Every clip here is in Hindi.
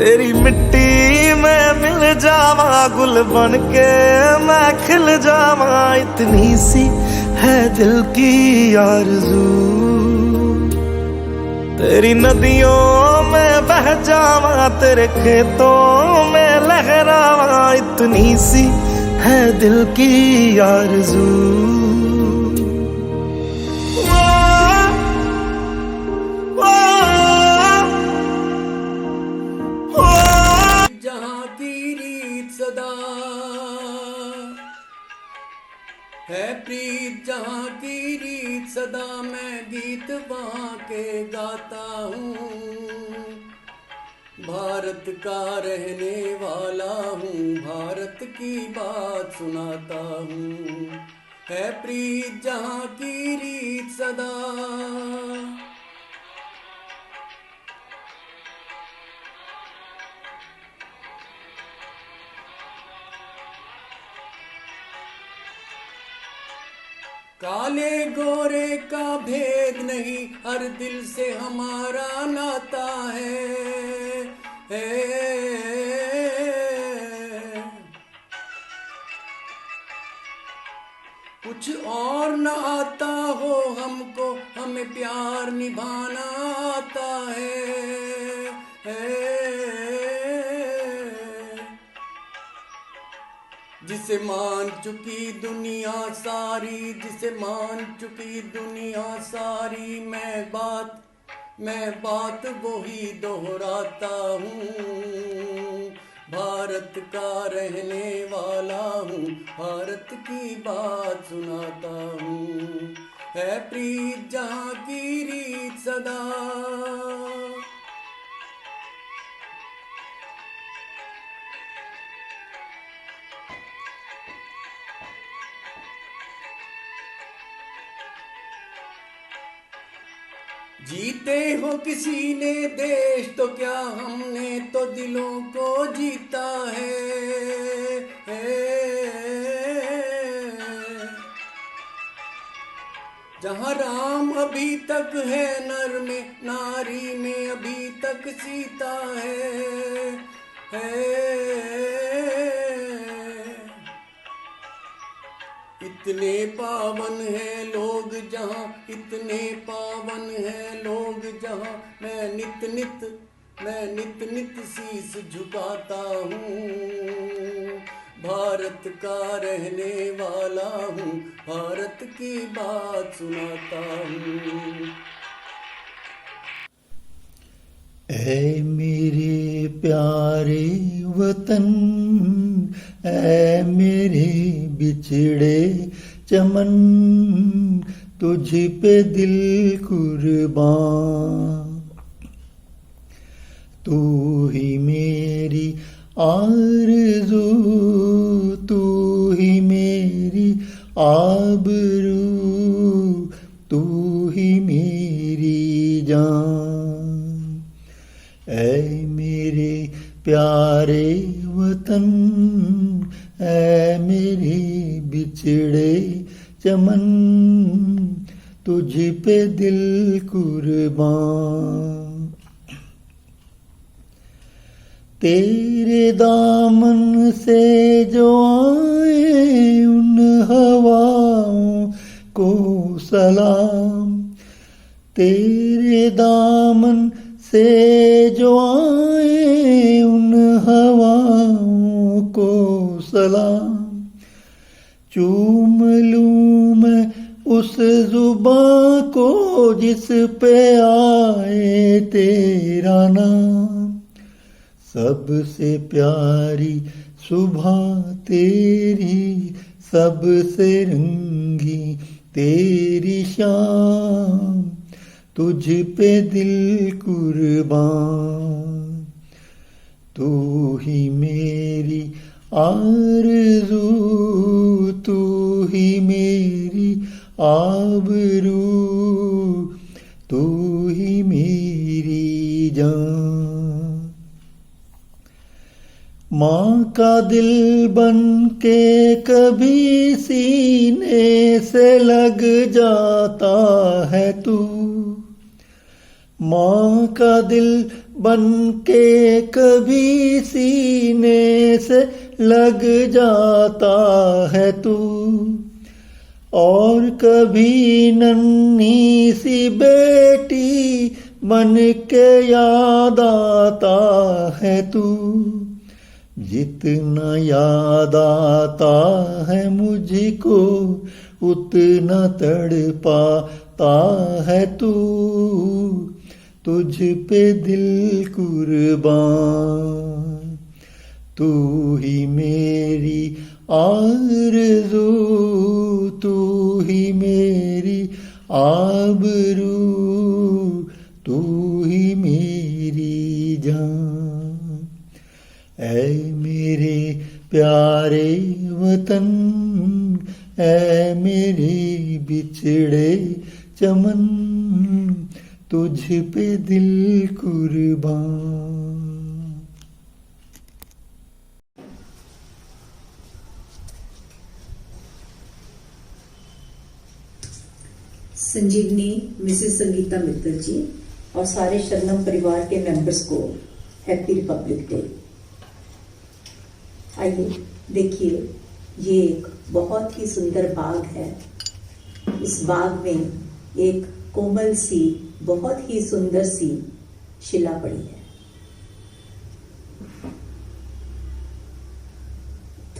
तेरी मिट्टी में मिल जावा, गुल बन के मैं खिल जावा, इतनी सी है दिल की आरज़ू। तेरी नदियों में बह जावा, तेरे खेतों में लहरावा, इतनी सी है दिल की आरज़ू। जहाँ की रीत सदा है प्रीत, जहाँ की रीत सदा, मैं गीत वहाँ के गाता हूँ। भारत का रहने वाला हूँ, भारत की बात सुनाता हूँ। है प्रीत जहाँ की रीत सदा। काले गोरे का भेद नहीं, हर दिल से हमारा नाता है। कुछ और न आता हो हमको, हमें प्यार निभाना आता है। जिसे मान चुकी दुनिया सारी, जिसे मान चुकी दुनिया सारी, मैं बात वही दोहराता हूँ। भारत का रहने वाला हूँ, भारत की बात सुनाता हूँ। है प्रीत जहाँ की रीत सदा। जीते हो किसी ने देश तो क्या, हमने तो दिलों को जीता है। जहाँ राम अभी तक है नर में, नारी में अभी तक सीता है। इतने पावन हैं लोग जहाँ, इतने पावन हैं लोग जहाँ, मैं नित नित शीश झुकाता हूँ। भारत का रहने वाला हूँ, भारत की बात सुनाता हूँ। ऐ मेरे प्यारे वतन, ऐ मेरे बिछड़े चमन, तुझ पे दिल कुर्बान। तू ही मेरी आरज़ू, तू ही मेरी आबरू, तू ही मेरी जान। ऐ मेरे प्यारे वतन, ऐ मेरे बिछड़े चमन, तुझ पे दिल कुर्बान। तेरे दामन से जो आए उन हवाओं को सलाम, तेरे दामन से जो आए उन हवाओं को सलाम। चूम लूं मैं उस जुबां को जिस पे आए तेरा नाम। सबसे प्यारी सुबह तेरी, सबसे रंगी तेरी शाम, तुझ पे दिल कुर्बान। तू ही मेरी आरज़ू, तू ही मेरी आबरू, तू ही मेरी जान। माँ का दिल बन के कभी सीने से लग जाता है तू, माँ का दिल बन के कभी सीने से लग जाता है तू, और कभी नन्ही सी बेटी बन के याद आता है तू। जितना याद आता है मुझको उतना तड़पाता है तू, तुझ पे दिल कुर्बान, तू ही मेरी आरज़ू, तू ही मेरी आबरू, तू ही मेरी जान। ऐ मेरे प्यारे वतन, ऐ मेरे बिछड़े चमन, तुझ पे दिल कुर्बान। संजीवनी मिसेस संगीता मित्तल जी और सारे शरणम परिवार के मेंबर्स को हैप्पी रिपब्लिक डे। आइए देखिए, ये एक बहुत ही सुंदर बाग है। इस बाग में एक कोमल सी बहुत ही सुंदर सी शिला पड़ी है।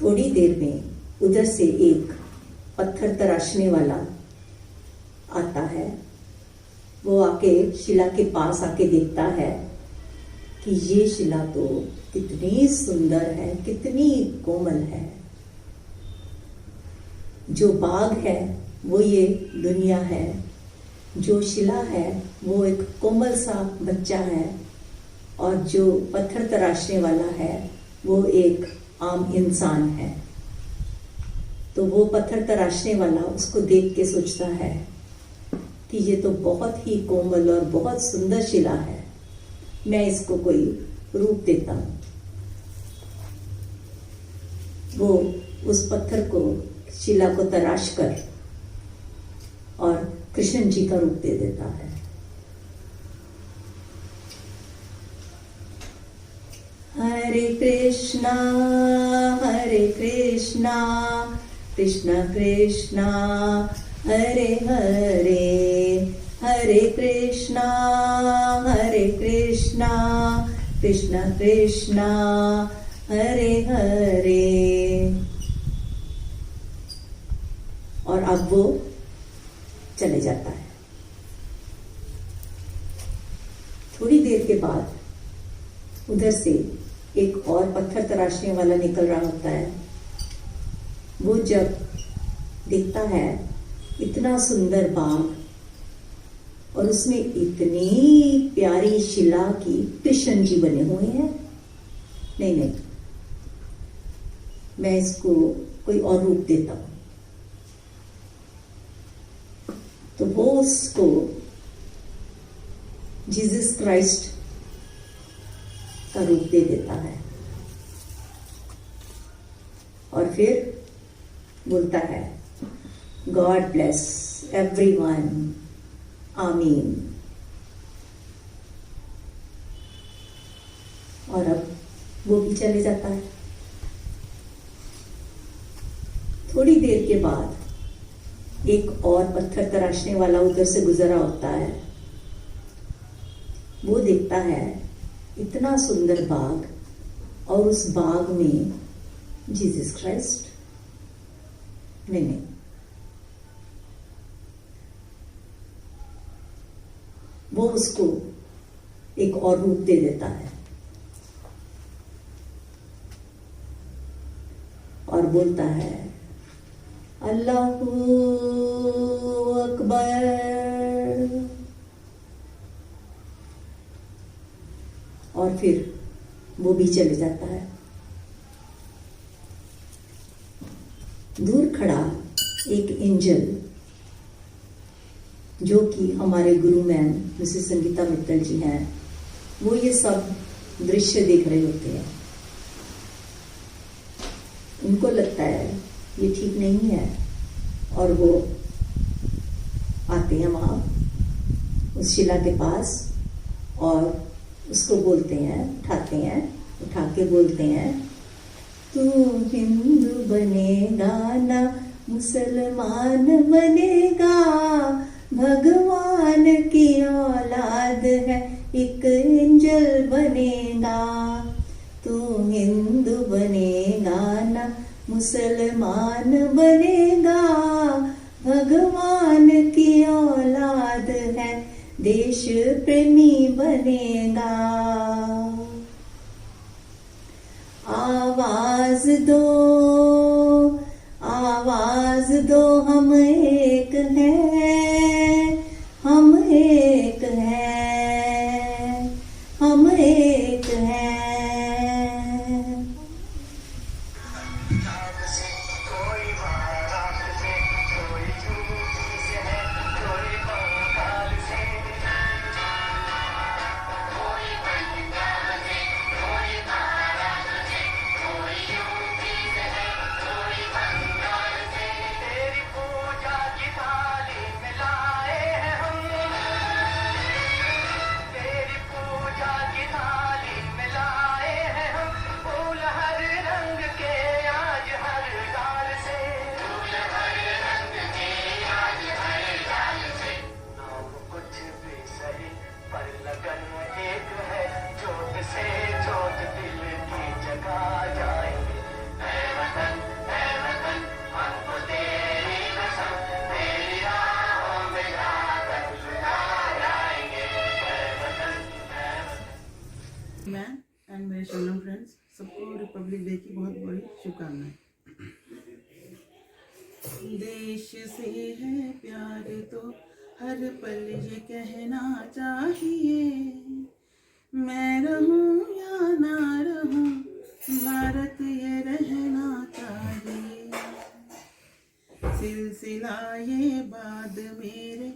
थोड़ी देर में उधर से एक पत्थर तराशने वाला आता है। वो आके शिला के पास आके देखता है कि ये शिला तो कितनी सुंदर है, कितनी कोमल है। जो बाग है वो ये दुनिया है, जो शिला है वो एक कोमल सा बच्चा है, और जो पत्थर तराशने वाला है वो एक आम इंसान है। तो वो पत्थर तराशने वाला उसको देख के सोचता है कि ये तो बहुत ही कोमल और बहुत सुंदर शिला है, मैं इसको कोई रूप देता हूँ। वो उस पत्थर को, शिला को तराश कर और कृष्ण जी का रूप दे देता है। हरे कृष्णा कृष्ण कृष्णा हरे हरे, हरे कृष्णा कृष्ण कृष्णा हरे हरे। और अब वो चले जाता है। थोड़ी देर के बाद उधर से एक और पत्थर तराशने वाला निकल रहा होता है। वो जब देखता है इतना सुंदर बाग और उसमें इतनी प्यारी शिला की कृष्ण जी बने हुए हैं, नहीं, मैं इसको कोई और रूप देता हूं। तो वो उसको जीसस क्राइस्ट का रूप दे देता है और फिर बोलता है, गॉड ब्लेस एवरीवन, आमीन। और अब वो भी चले जाता है। थोड़ी देर के बाद एक और पत्थर तराशने वाला उधर से गुजरा होता है। वो देखता है इतना सुंदर बाग और उस बाग में जीसस क्राइस्ट नहीं, वो उसको एक और रूप दे देता है और बोलता है, अल्लाहू अकबर। और फिर वो भी चले जाता है। दूर खड़ा एक एंजल, जो कि हमारे गुरु मैम मिसेस संगीता मित्तल जी हैं, वो ये सब दृश्य देख रहे होते हैं। उनको लगता है ये ठीक नहीं है और वो आते हैं वहां उस शिला के पास और उसको बोलते हैं, उठाते हैं, उठा के बोलते हैं, तू हिंदू बनेगा ना मुसलमान बनेगा, भगवान की औलाद है एक एंजल बनेगा। तू हिंदू बनेगा ना मुसलमान बनेगा, भगवान की औलाद है देश प्रेमी बनेगा। आवाज दो, आवाज दो, हम एक हैं, हम एक हैं, हम एक हैं। मैं एंड मेरे सोनम फ्रेंड्स सबको रिपब्लिक डे की बहुत बड़ी शुभकामनाएं। देश से है प्यार तो हर पल ये कहना चाहिए, मैं रहूं या ना रहूं भारत ये रहना चाहिए। सिलसिला ये बाद मेरे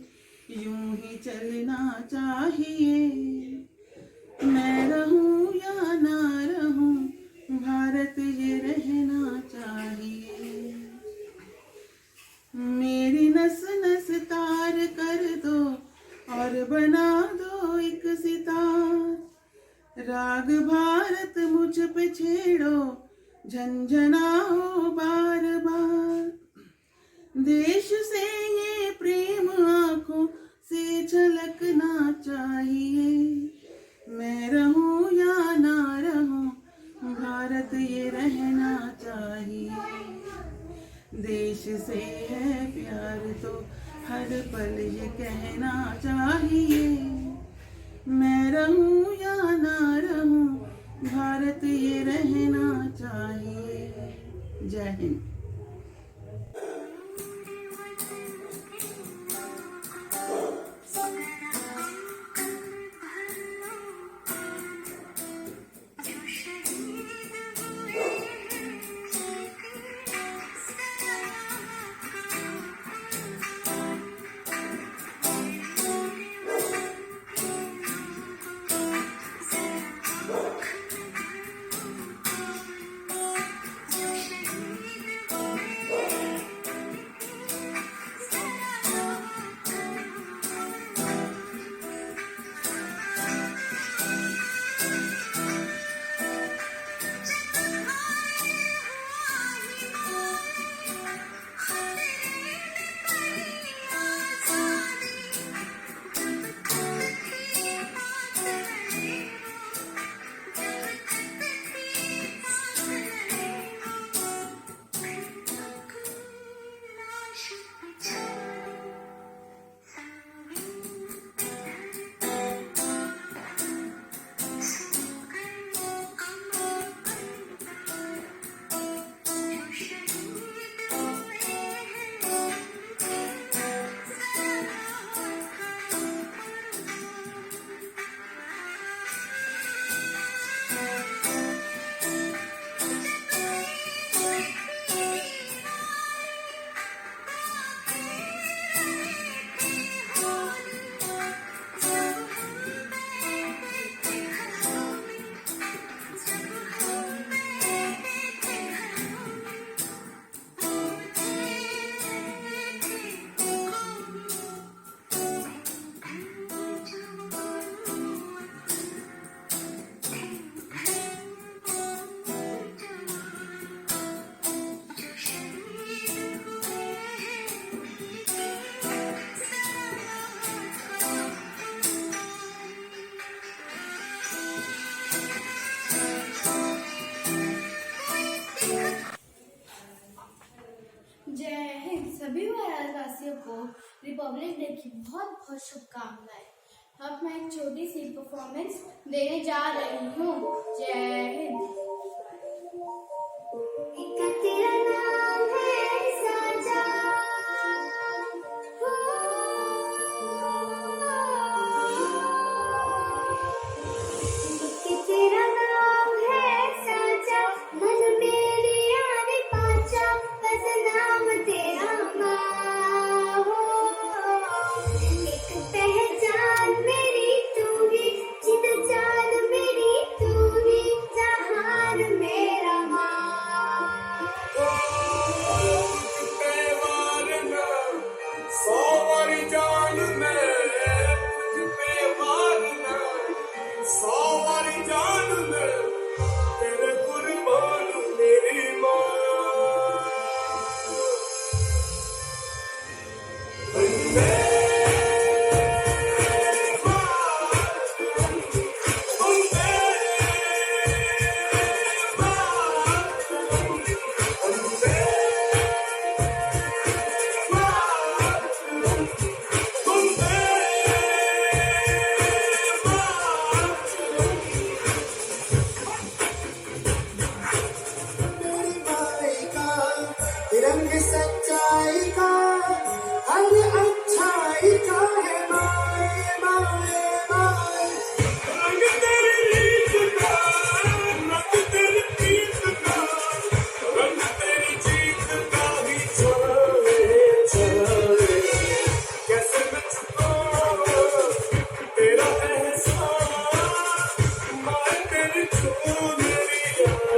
यूं ही चलना चाहिए, मैं रहूं या ना रहूं भारत ये रहना चाहिए। मेरी नस नस तार कर दो और बना दो एक सितार, राग भारत मुझ पे छेड़ो झंझनाओ बार बार। देश से ये प्रेम आंखों से झलकना चाहिए, मैं रहूं या ना रहूं भारत ये रहना चाहिए। देश से है प्यार तो हर पल ये कहना चाहिए, मैं रहूं या ना रहूं भारत ये रहना चाहिए। जय हिंद। बर्थडे की बहुत बहुत शुभकामनाएं। अब मैं एक छोटी सी परफॉर्मेंस देने जा रही हूँ। जय हिंद। तेरा नाम है साजा, तेरा नाम है साजा, मन मेरी यारी पाचा, बस नाम तेरा माँ हो। एक पहचान मेरी तू ही, जिद जान मेरी तू ही, जहान मेरा माँ। रंग सच्चाई का, हर अच्छाई का है माए माए माए। रंग तेरी रीत का, रंग तेरी प्रीत का, रंग तेरी जीत का ही छाए छाए। कैसे मैं छुपाऊं तेरा एहसास, माए तेरी छू मेरी याद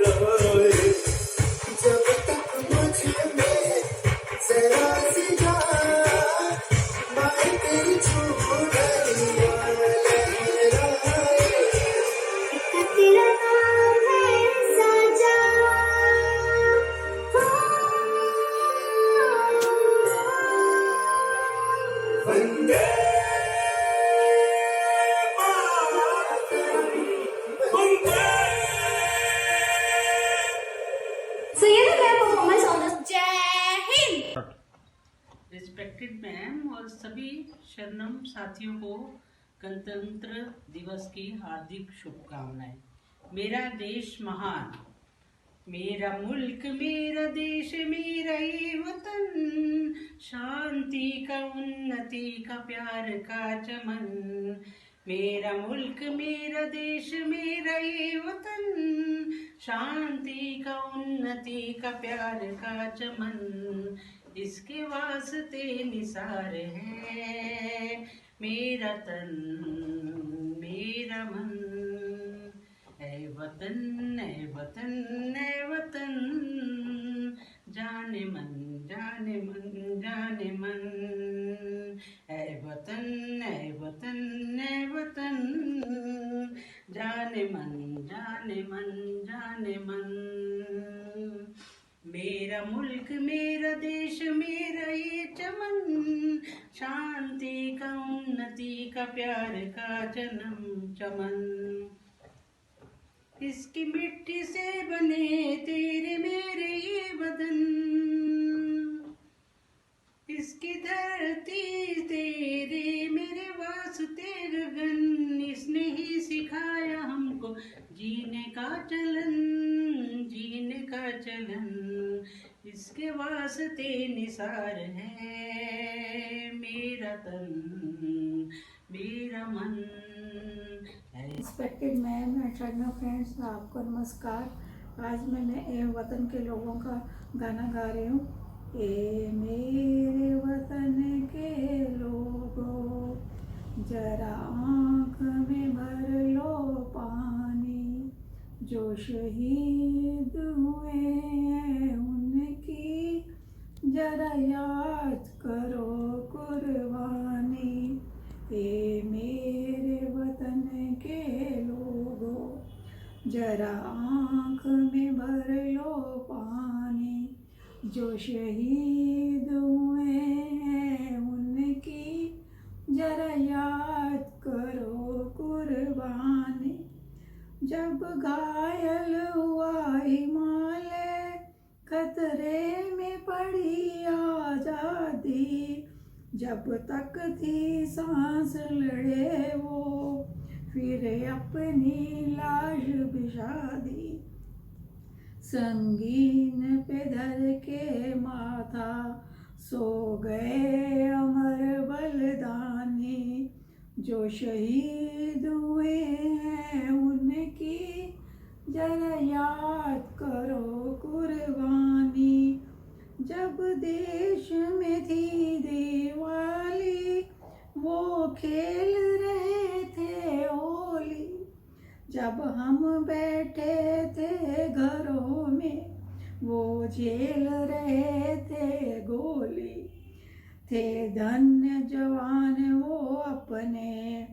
लहराए। जब तक मुझ में जरा सी जान, माए तेरी छू मेरी याद लहराए। तेरा नाम है साजा, वंदे मातरम, वंदे। So ये था मेरा परफॉर्मेंस ऑन द जय हिंद। रिस्पेक्टेड मैम और सभी शरणम साथियों को गणतंत्र दिवस की हार्दिक शुभकामनाएं। मेरा देश महान, मेरा मुल्क मेरा देश मेरा ये वतन, शांति का उन्नति का प्यार का चमन। मेरा मुल्क मेरा देश मेरा ये वतन, शांति का उन्नति का प्यार का चमन। इसके वास्ते निसार है मेरा तन मेरा मन। ऐ वतन ऐ वतन ऐ वतन, जाने मन जाने मन जाने मन। ऐ वतन ऐ वतन ऐ वतन, जाने मन जाने मन जाने मन। मेरा मुल्क मेरा देश मेरा ये चमन, शांति का उन्नति का प्यार का जन्म चमन। इसकी मिट्टी से बने तेरे मेरे ये बदन, इसकी धरती तेरे मेरे वास्ते गगन। इसने ही सिखाया हमको जीने का चलन जीने का चलन। इसके वास्ते निसार है मेरा तन मेरा मन। Respected ma'am and Sharma friends, आपको नमस्कार। आज मैं वतन के लोगों का गाना गा रही हूँ। ए मेरे वतन के लोगों, जरा आँख में भर लो पानी। जो शहीद हुए हैं उनकी, जरा याद करो कुर्बानी। ए मेरे वतन के लोगों, जरा आँख में भर लो पानी। जो शहीद हुए हैं उनकी, जरा याद करो कुर्बानी। जब घायल हुआ हिमालय, खतरे में पड़ी आज़ादी। जब तक थी सांस लड़े वो, फिर अपनी लाश बिछा दी। संगीन पे धर के माथा सो गए अमर बलिदानी। जो शहीद हुए हैं उनकी जरा याद करो कुर्बानी। जब देश में थी दिवाली वो खेल रहे थे होली। जब हम बैठे थे घरों में वो झेल रहे थे गोली। थे धन्य जवान वो अपने,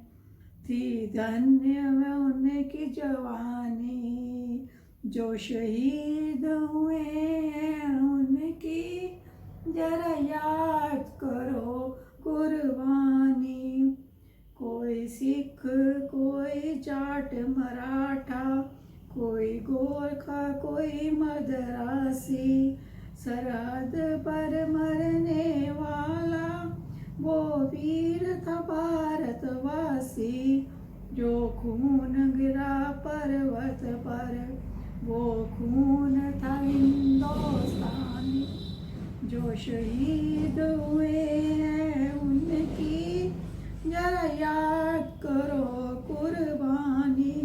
थी धन्य में उनकी जवानी। जो शहीद हुए हैं उनकी जरा याद करो कुर्बानी। कोई सिख, कोई जाट मराठा, कोई गोरखा, कोई मद्रासी। सरहद पर मरने वाला वो वीर था भारतवासी। जो खून गिरा पर्वत पर वो खून था हिंदुस्तानी। जो शहीद हुए हैं उनकी जरा याद करो कुर्बानी।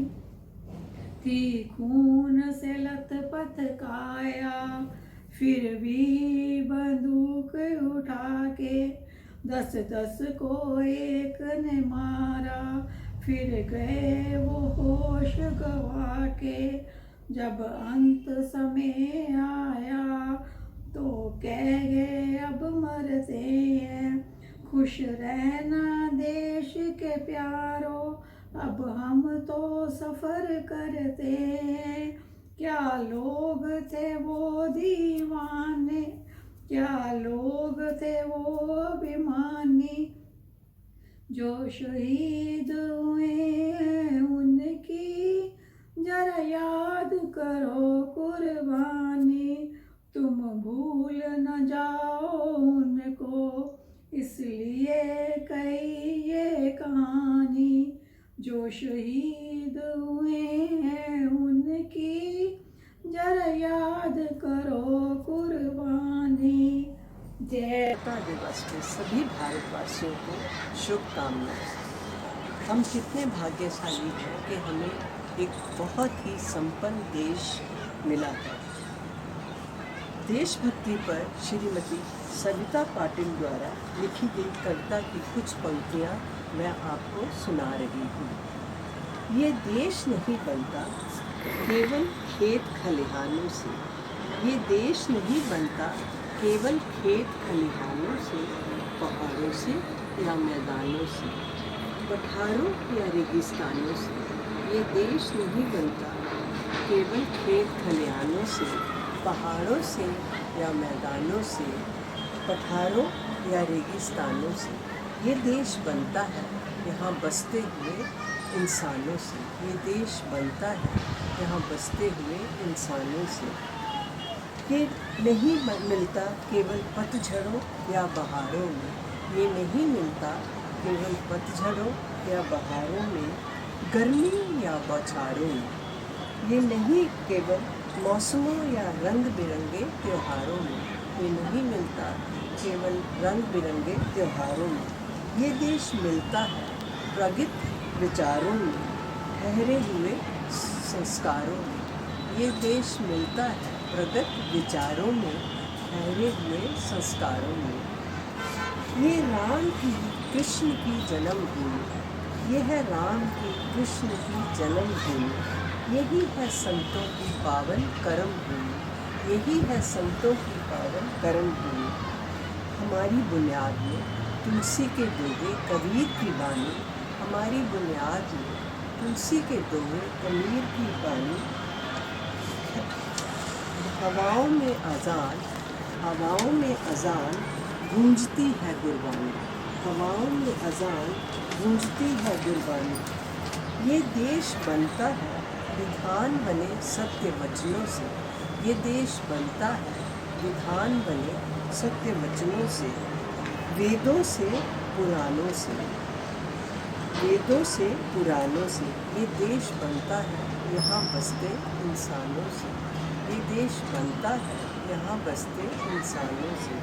थी खून से लथपथ काया, फिर भी बंदूक उठा के 10-10 को एक ने मारा। फिर गए वो होश गवा के। जब अंत समय आया तो कह गए अब मरते हैं। खुश रहना देश के प्यारों, अब हम तो सफ़र करते हैं। क्या लोग थे वो दीवाने, क्या लोग थे वो अभिमानी। जो शहीद हुए हैं उनकी जरा याद करो कुर्बानी। तुम भूल न जाओ उनको, इसलिए कही ये कहानी। जो शहीद हुए हैं उनकी जरा याद करो कुर्बानी। जय स्वतंत्रता दिवस पे सभी भारतवासियों को शुभकामनाएं। हम कितने भाग्यशाली हैं कि हमें एक बहुत ही संपन्न देश मिला है। देशभक्ति पर श्रीमती सविता पाटिल द्वारा लिखी गई कविता की कुछ पंक्तियाँ मैं आपको सुना रही हूँ। ये देश नहीं बनता केवल खेत खलिहानों से, ये देश नहीं बनता केवल खेत खलिहानों से, पहाड़ों से या मैदानों से, पठारों या रेगिस्तानों से। ये देश नहीं बनता केवल खेत खलिहानों से, पहाड़ों से या मैदानों से, पठारों या रेगिस्तानों से। ये देश बनता है यहाँ बसते हुए इंसानों से। ये देश बनता है यहाँ बसते हुए इंसानों से। ये नहीं मिलता केवल पतझड़ों या बहारों में, ये नहीं मिलता केवल पतझड़ों या बहारों में, गर्मी या बौछारों में। ये नहीं केवल मौसमों या रंग बिरंगे त्योहारों में, ये नहीं मिलता केवल रंग बिरंगे त्योहारों में। ये देश मिलता है प्रगत विचारों में, ठहरे हुए संस्कारों में। ये देश मिलता है प्रगत विचारों में, ठहरे हुए संस्कारों में। ये राम की कृष्ण की जन्मभूमि, ये है राम की कृष्ण की जन्मभूमि। यही है संतों की पावन कर्म भूमि, यही है संतों की पावन कर्म भूमि। हमारी बुनियाद में तुलसी के दोहे कबीर की बानी, हमारी बुनियाद में तुलसी के दोहे कबीर की बानी। हवाओं में अजान, हवाओं में अजान गूंजती है गुरबानी, हवाओं में अजान गूंजती है गुरबानी। ये देश बनता है विधान बने सत्य वचनों से, ये देश बनता है विधान बने सत्य वचनों से। वेदों से पुराणों से, वेदों से पुराणों से ये देश बनता है यहाँ बसते इंसानों से, ये देश बनता है यहाँ बसते इंसानों से।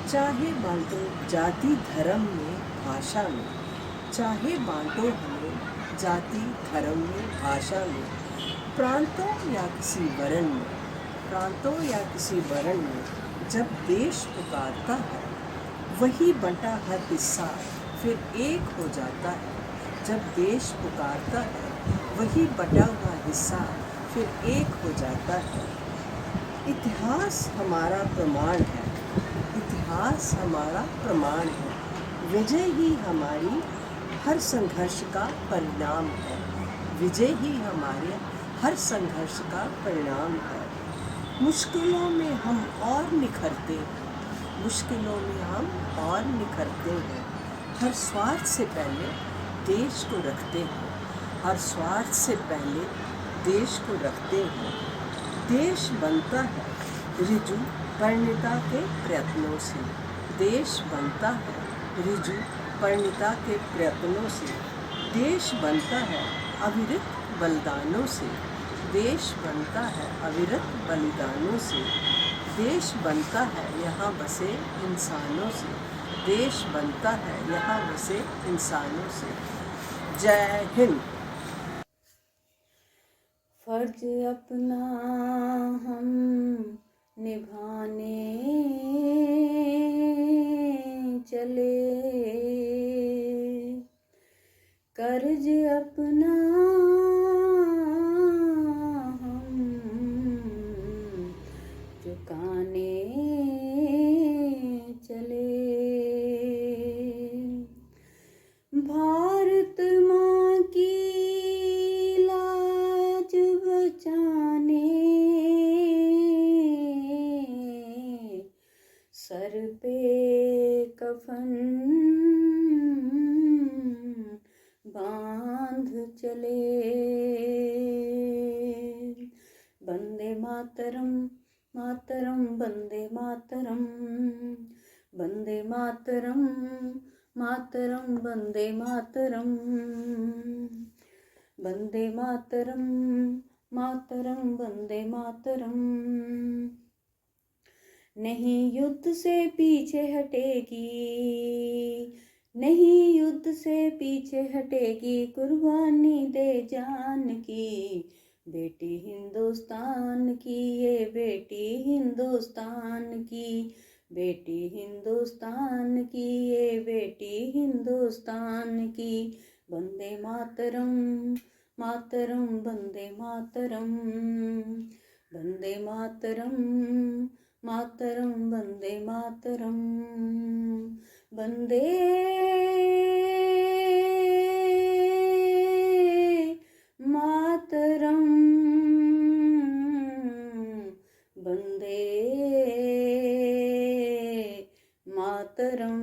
चाहे बांटो जाति धर्म में भाषा में, चाहे बांटो हमें जाति धर्म में भाषा में, प्रांतों या किसी वर्ण में, प्रांतों या किसी वर्ण में, जब देश पुकारता है वही बंटा हर हिस्सा फिर एक हो जाता है। जब देश पुकारता है वही बटा हुआ हिस्सा फिर एक हो जाता है। इतिहास हमारा प्रमाण है, इतिहास हमारा प्रमाण है, विजय ही हमारी हर संघर्ष का परिणाम है, विजय ही हमारे हर संघर्ष का परिणाम है। मुश्किलों में हम और निखरते हैं, मुश्किलों में हम और निखरते हैं। हर स्वार्थ से पहले देश को रखते हैं, हर स्वार्थ से पहले देश को रखते हैं। देश बनता है ऋजु परिणीता के प्रयत्नों से, देश बनता है ऋजु परिणीता के प्रयत्नों से। देश बनता है अविरत बलिदानों से, देश बनता है अविरत बलिदानों से। देश बनता है यहाँ बसे इंसानों से, देश बनता है यहाँ बसे इंसानों से। जय हिंद। फर्ज अपना हम निभाने चले, कर्ज अपना हम चुकाने चले। भारत माँ की लाज बचाने सर पे कफन बांध चले। वंदे मातरम मातरम वंदे मातरम, वंदे मातरम मातरम वंदे मातरम, वंदे मातरम मातरम वंदे मातरम। नहीं युद्ध से पीछे हटेगी, नहीं युद्ध से पीछे हटेगी, कुर्बानी दे जान की बेटी हिंदुस्तान की, ये बेटी हिंदुस्तान की, बेटी हिंदुस्तान की, ये बेटी हिंदुस्तान की। वंदे मातरम मातरम वंदे मातरम, वंदे मातरम मातरम वंदे मातरम, वंदे मातरम, वंदे मातरम।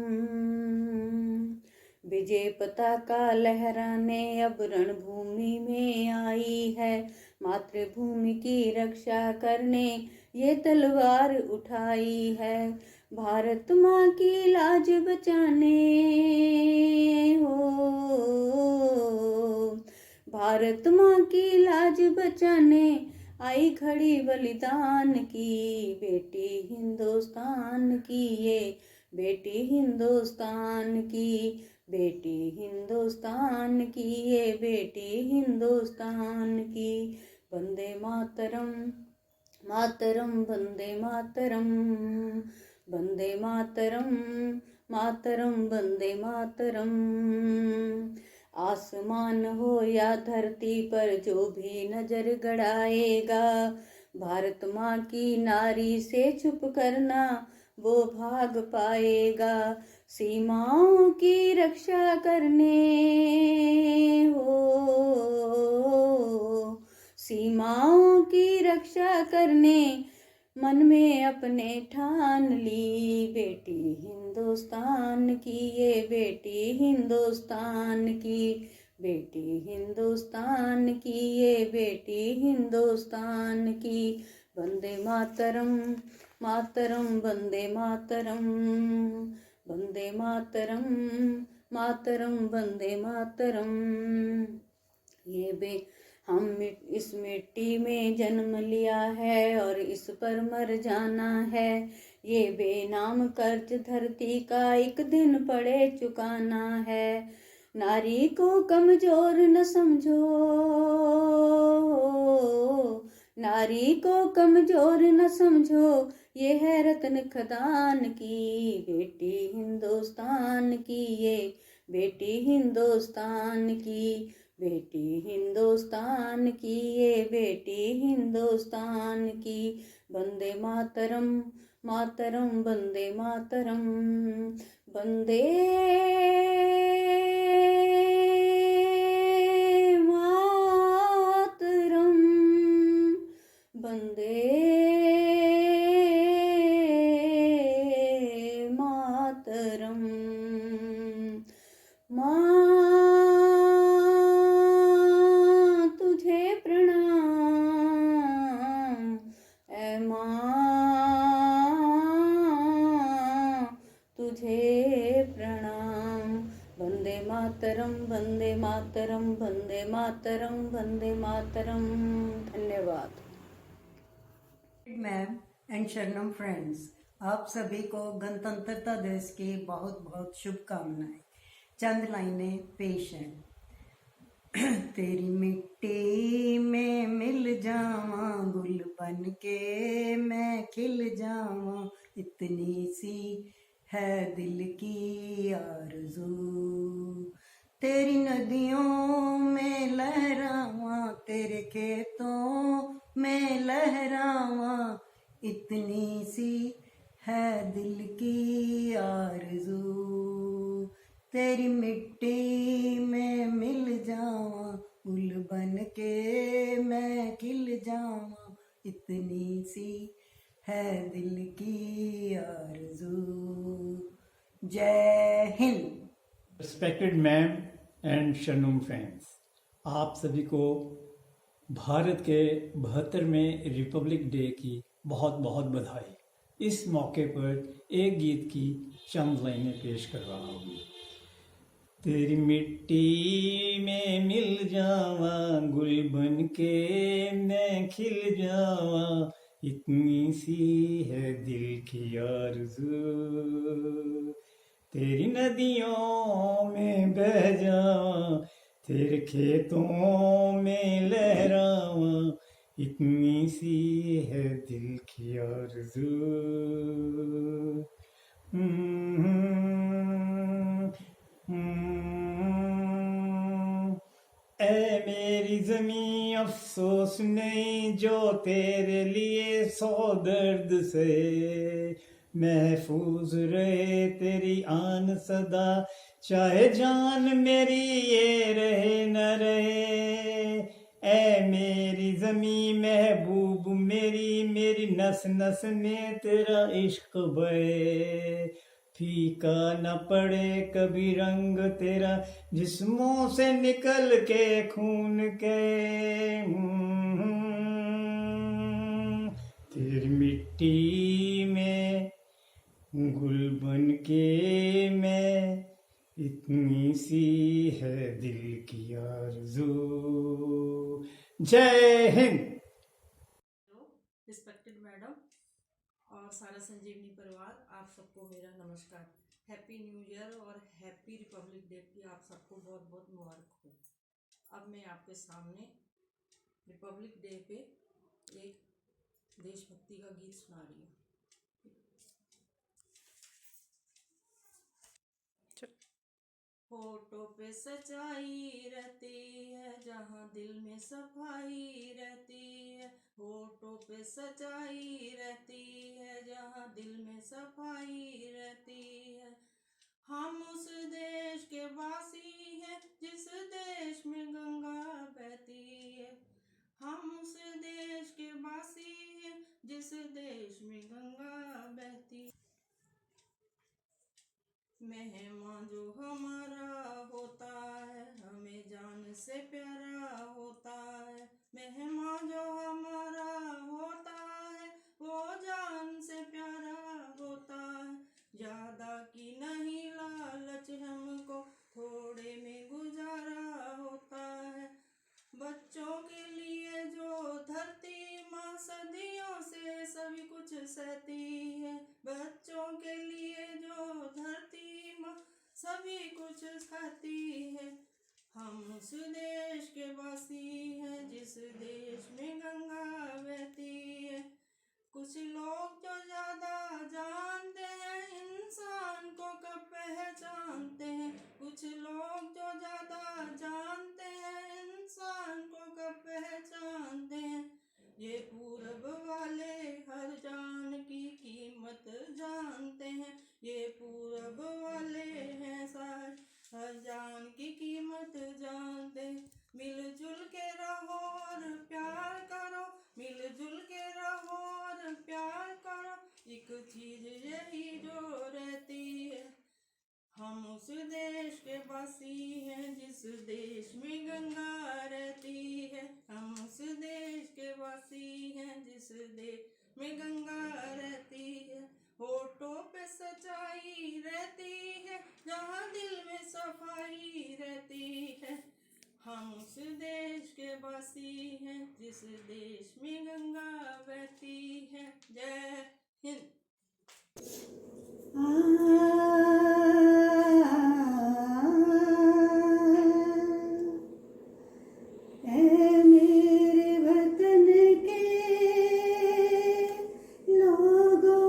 विजय पताका लहराने अब रणभूमि में आई है, मातृभूमि की रक्षा करने ये तलवार उठाई है। भारत माँ की लाज बचाने हो, भारत माँ की लाज बचाने आई खड़ी बलिदान की बेटी हिंदुस्तान की, ये बेटी हिंदुस्तान की, बेटी हिंदुस्तान की, ये बेटी हिंदुस्तान की। वंदे मातरम मातरम वंदे मातरम, वंदे मातरम मातरम वंदे मातरम। आसमान हो या धरती पर जो भी नजर गड़ाएगा, भारत माँ की नारी से छुप करना वो भाग पाएगा। सीमाओं की रक्षा करने हो, सीमाओं की रक्षा करने मन में अपने ठान ली बेटी हिंदुस्तान की, ये बेटी हिंदुस्तान की, बेटी हिंदुस्तान की, ये बेटी हिंदुस्तान की। वंदे मातरम मातरम वंदे मातरम वंदे मातरम मातरम वंदे मातरम। इस मिट्टी में जन्म लिया है और इस पर मर जाना है। ये बेनाम कर्ज धरती का एक दिन पड़े चुकाना है। नारी को कमजोर न समझो, नारी को कमजोर न समझो, ये है रत्न खदान की बेटी हिंदुस्तान की, ये बेटी हिंदुस्तान की, बेटी हिंदुस्तान की, ये बेटी हिंदुस्तान की। वंदे मातरम मातरम वंदे मातरम वंदे मातरम वंदे मातरम। माँ तुझे प्रणाम, ऐ माँ तुझे प्रणाम। वंदे मातरम वंदे मातरम वंदे मातरम वंदे मातरम। धन्यवाद। मैम एंड शरणम फ्रेंड्स, आप सभी को गणतंत्रता दिवस की बहुत बहुत शुभकामनाएं। चंद लाइनें पेश हैं। तेरी मिट्टी में मिल जावां, गुल बन के मैं खिल जावां, इतनी सी है दिल की आरज़ू। तेरी नदियों में लहरावां, तेरे खेतों में लहरावां, इतनी सी है दिल की आरज़ू। तेरी मिट्टी में मिल जावां, गुल बन के मैं खिल जावां, इतनी सी है दिल की आरज़ू। जय हिंद। रिस्पेक्टेड मैम एंड शनूम फ्रेंड्स, आप सभी को भारत के 72वें रिपब्लिक डे की बहुत बहुत बधाई। इस मौके पर एक गीत की चंद लाइनें पेश कर रहा हूँ। तेरी मिट्टी में मिल जावां, गुल बन के मैं खिल जावां, इतनी सी है दिल की आरज़ू। तेरी नदियों में बह जावां, तेरे खेतों में लहरावां, इतनी सी है दिल की आरज़ू। ऐ मेरी ज़मीं अफसोस नहीं जो तेरे लिए सौ दर्द से, महफूज रहे तेरी आन सदा, चाहे जान मेरी ये रहे न रहे। ऐ मेरी ज़मीं महबूब मेरी, मेरी नस नस में तेरा इश्क बहे, फीका न पड़े कभी रंग तेरा, जिस्मों से निकल के खून के। तेरी मिट्टी में गुल बन के मैं, इतनी सी है दिल की आरज़ू। जय हिंद। रिस्पेक्टेड मैडम और सारा संजीवनी परिवार, आप सबको मेरा नमस्कार। हैप्पी न्यू ईयर और हैप्पी रिपब्लिक डे की आप सबको बहुत बहुत मुबारक हो। अब मैं आपके सामने रिपब्लिक डे पे एक देशभक्ति का गीत सुना रही हूँ। होठों पे सच्चाई रहती है जहाँ दिल में सफाई रहती है, होठों पे सच्चाई रहती है जहाँ दिल में सफाई रहती है। हम उस देश के वासी हैं जिस देश में गंगा बहती है, हम उस देश के वासी हैं जिस देश में गंगा बहती है। मेहमान जो हमारा होता है हमें जान से प्यारा होता है, मेहमान जो हमारा होता उस देश के वासी हैं जिस देश में गंगा बहती है। कुछ लोग जो ज्यादा जानते हैं इंसान को कब पहचानते हैं। कुछ लोग जो ज्यादा जानते हैं इंसान को कब पहचानते हैं। ये पूरब वाले हर जान की कीमत जानते हैं। ये पूरब वाले हैं सारे हर जान की कीमत जानते हैं। मिलजुल के रहो और प्यार करो, मिलजुल के रहो और प्यार करो, एक चीज यही जो रहती है। हम उस देश के वासी हैं जिस देश में गंगा रहती है। हम उस देश के वासी हैं जिस देश में गंगा रहती है। होठों पे सच्चाई रहती है जहाँ दिल में सफाई रहती है। हम उस देश के वासी हैं जिस देश में गंगा बहती है। जय हिंद। मेरे वतन के लोगों,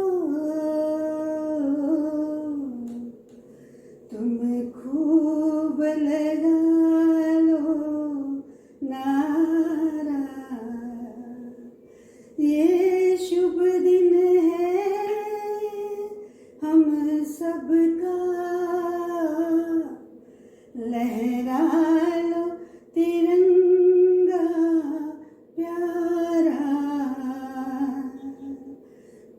तुम खूब लगा लो नारा। ये शुभ दिन है हम सबका, लहरा लो तिरंगा प्यारा।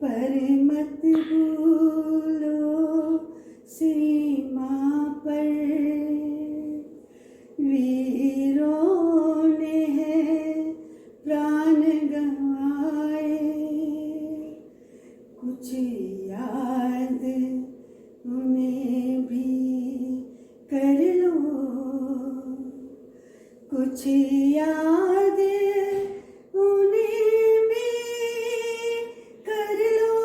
पर मत भूलो सीमा पर वीरों ने है प्राण गंवाए। कुछ याद उन्हें भी कर लो, कुछ याद उन्हें भी कर लो,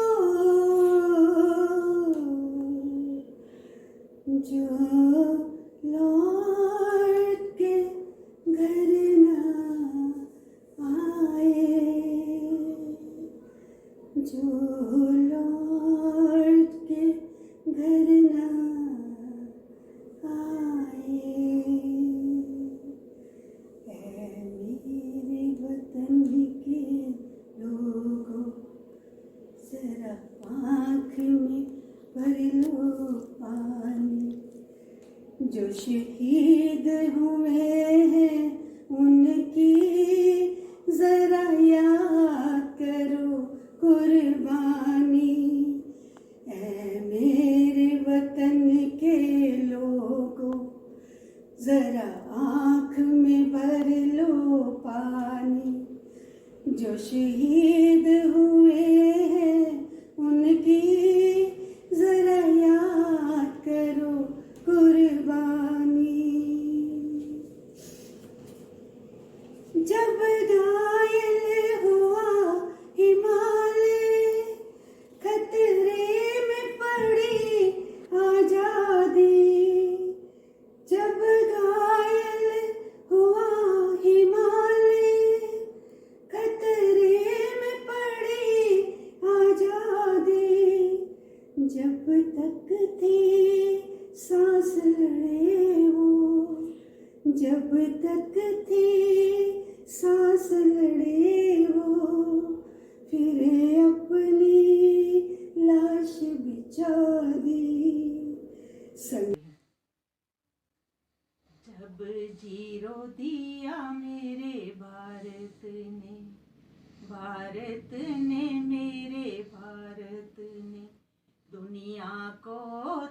जो लौट के घर ना आए, जो लौट के घर ना आए। मेरे वतन के लोगों, जरा आँख में भर लो पानी। जो शहीद हुए हैं उनकी जरा याद करो कुर्बानी। ऐ मेरे वतन के लोगों, जरा आँख में भर लो पानी। जो शहीद हुए हैं उनकी जरा याद करो कुर्बानी। जब घायल हुआ हिमालय, खतरे में पड़ी आजादी। जब घायल हुआ हिमालय, खतरे में पड़ी आजादी। जब तक थे सांस लड़े वो, जब तक थे सांस लड़े वो, फिर अपनी लाश बिछा दी। जब जीरो दिया मेरे भारत ने, भारत ने मेरे भारत ने, दुनिया को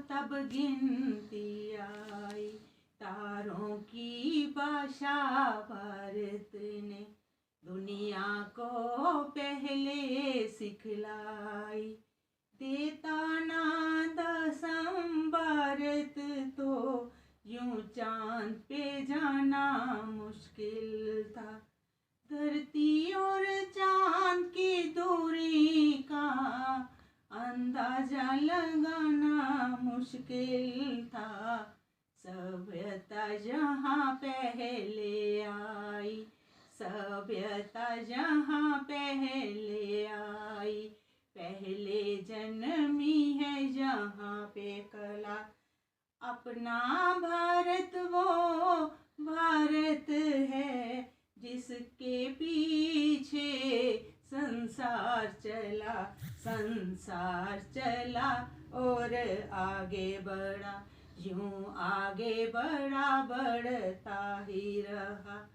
तब गिनती आई। तारों की भाषा भारत ने दुनिया को पहले सिखलाई। देता नाद संभारत तो यूं चांद पे जाना मुश्किल था। धरती और चांद की दूरी का अंदाजा लगाना मुश्किल था। सभ्यता जहाँ पहले आई, सभ्यता जहाँ पहले आई, पहले जन्मी है जहाँ पे कला। अपना भारत वो भारत है जिसके पीछे संसार चला, संसार चला और आगे बढ़ा, यूं आगे बढ़ा बढ़ता ही रहा।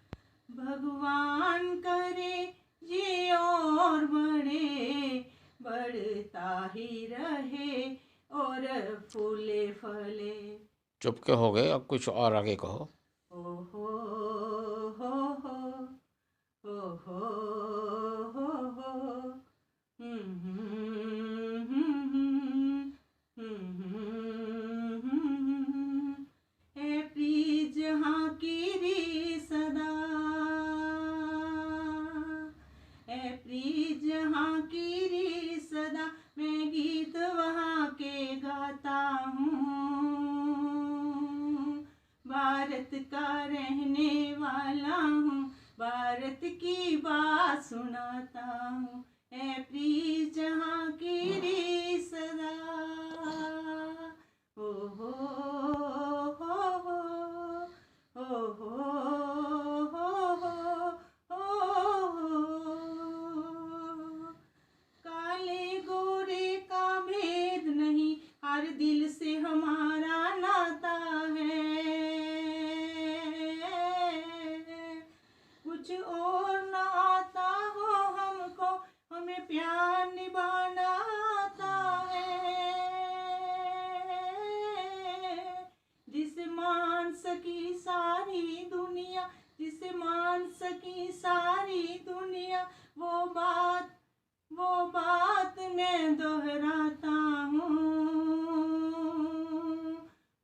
भगवान करे जी और बढ़े, बढ़ता ही रहे और फूले फले। चुपके हो गए, अब कुछ और आगे कहो। ओ हो हो हो हो हो हो हो है प्रीत जहाँ की री सदा, है प्रीत जहाँ की री सदा, मैं गीत वहाँ के गाता हूँ। भारत का रहने वाला हूँ, भारत की बात सुनाता हूँ, है प्रीत जहाँ की री सदा। ओ हो हो हो हो हो हो हो। काले गोरे का भेद नहीं, हर दिल से हमारा नाता है। कुछ और ना आता हो हमको, हमें प्यार निभाना आता है। जिसे मान सकी सारी दुनिया, जिसे मान सकी सारी दुनिया, वो बात मैं दोहराता हूँ।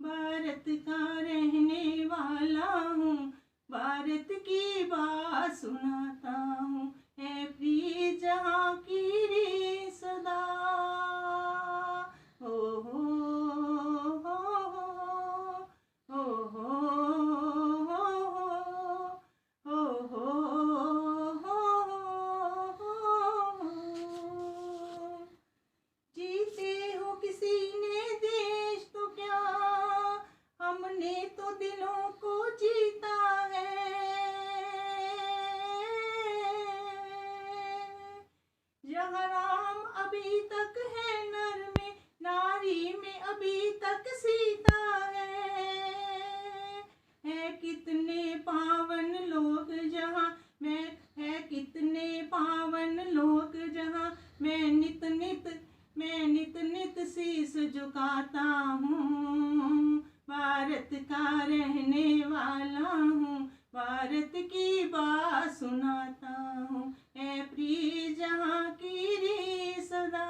भारत का रहने वाला हूँ, भारत की बात सुनाता हूँ, है प्रीत जहाँ की री सदा। हो हो हो हो हो हो हो हो। जीते हो किसी ने देश तो क्या, हमने तो दिलों को जीता है। जहाँ राम अभी तक है नर में, नारी में अभी तक सीता है कितने पावन लोग जहाँ मैं, है कितने पावन लोग जहाँ मैं नित नित शीस झुकाता हूँ। भारत का रहने वाला हूँ, भारत की बात सुनाता हूँ, है प्रिय जहाँ की री सदा।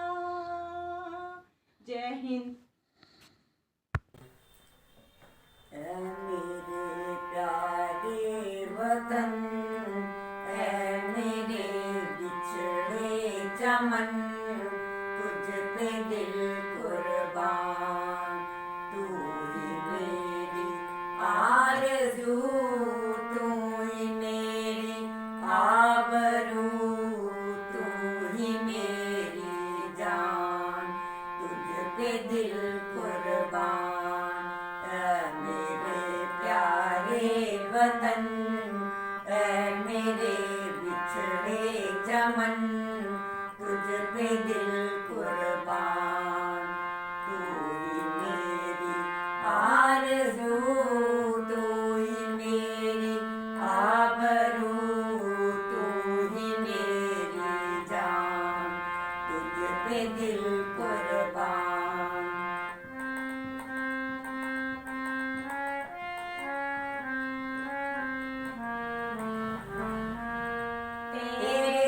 जय हिंद। मेरे प्यारे वतन, है मेरे बिछड़े चमन, तुझ पे दिल कुर्बान, तू ही मेरी आरज़ू, तू ही मेरी आबरू, तू ही मेरी जान, तुझ पे दिल कुर्बान। मेरे प्यारे वतन, मेरे बिछड़े चमन, तुझ पे दिल कुर्बान, तू ही मेरी आरज़ू, तू ही मेरी आबरू, तू ही मेरी जान, तुझ पे दिल कुर्बान।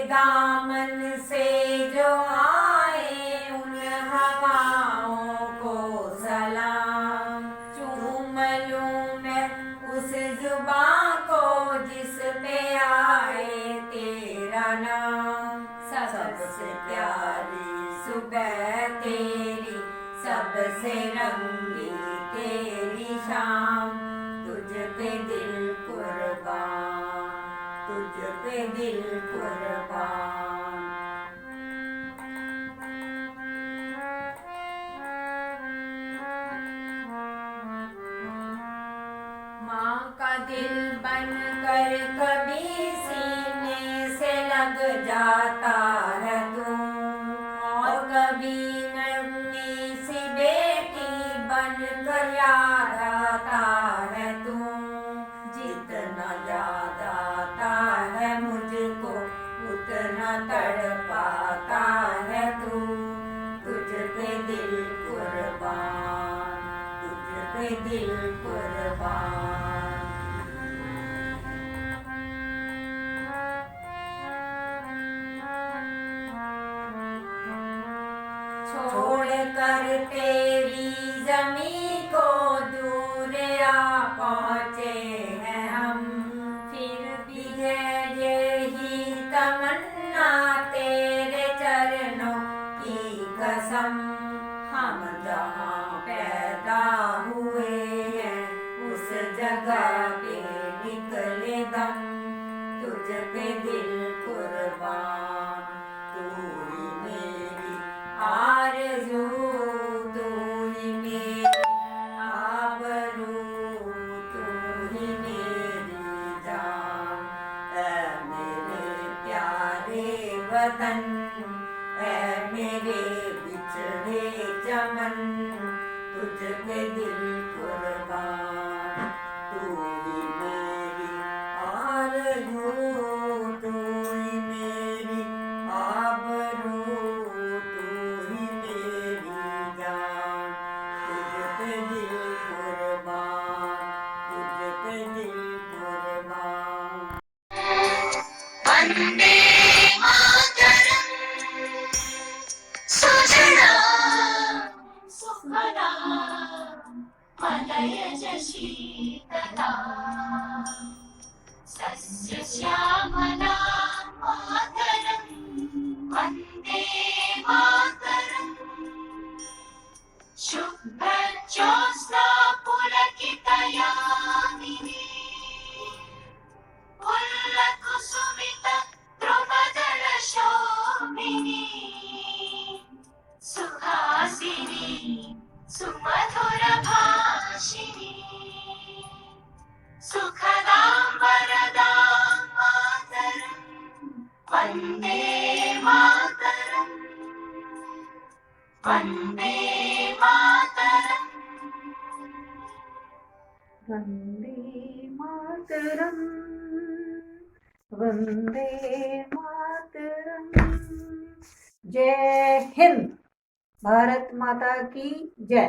दामन से जो आए उन हवाओं को सलाम, चूम लूं मैं उस जुबां को जिस पे आए तेरा नाम। सबसे प्यारी सुबह तेरी, सबसे रंगी तेरी शाम, तुझ पे दिल कुर्बान, तुझ पे दिल कुर्बान। माँ का दिल बन कर कभी सीने से लग जाता है तू, और कभी नन्ही सी बेटी बन कर याद आता है तू। जितना याद आता है मुझको उतना तड़पाता है तू, तुझ पे दिल कुर्बान, तुझ पे दिल कुर्बान। छोड़ कर तेरी जमी को दूर आ पहुँचे हैं हम, फिर भी है यही तमन्ना तेरे चरणों की कसम। हम जहाँ पैदा हुए हैं उस जगह पे निकले दम, तुझ पे दिल कुर्बान, तू ही मेरी आरज़ू, तू ही मेरी आबरू, तू ही मेरी जान। ऐ मेरे प्यारे वतन, ऐ मेरे बिछड़े चमन, तुझ पे दिल कुर्बान, तू ही मेरी आरज़ू, तू ही मेरी आबरू, तू ही मेरी जान। तुझ पे दिल कुर्बान, तुझ पे दिल कुर्बान। वंदे मातरम, सुजला सुफला मलयज शीतला, सस्य श्यामला मातरम, वंदे मातरम। शुभ्रज्योत्स्ना पुलकितयामिनी, पुल्लकुसुमित द्रुमदलशोभिनी, सुहासिनी सुमधुरभाषिणी, सुखदां वरदां मातरं, वन्दे मातरम्, वन्दे मातरम्। वंदे मातरम, वंदे मातरम। जय हिंद। भारत माता की जय।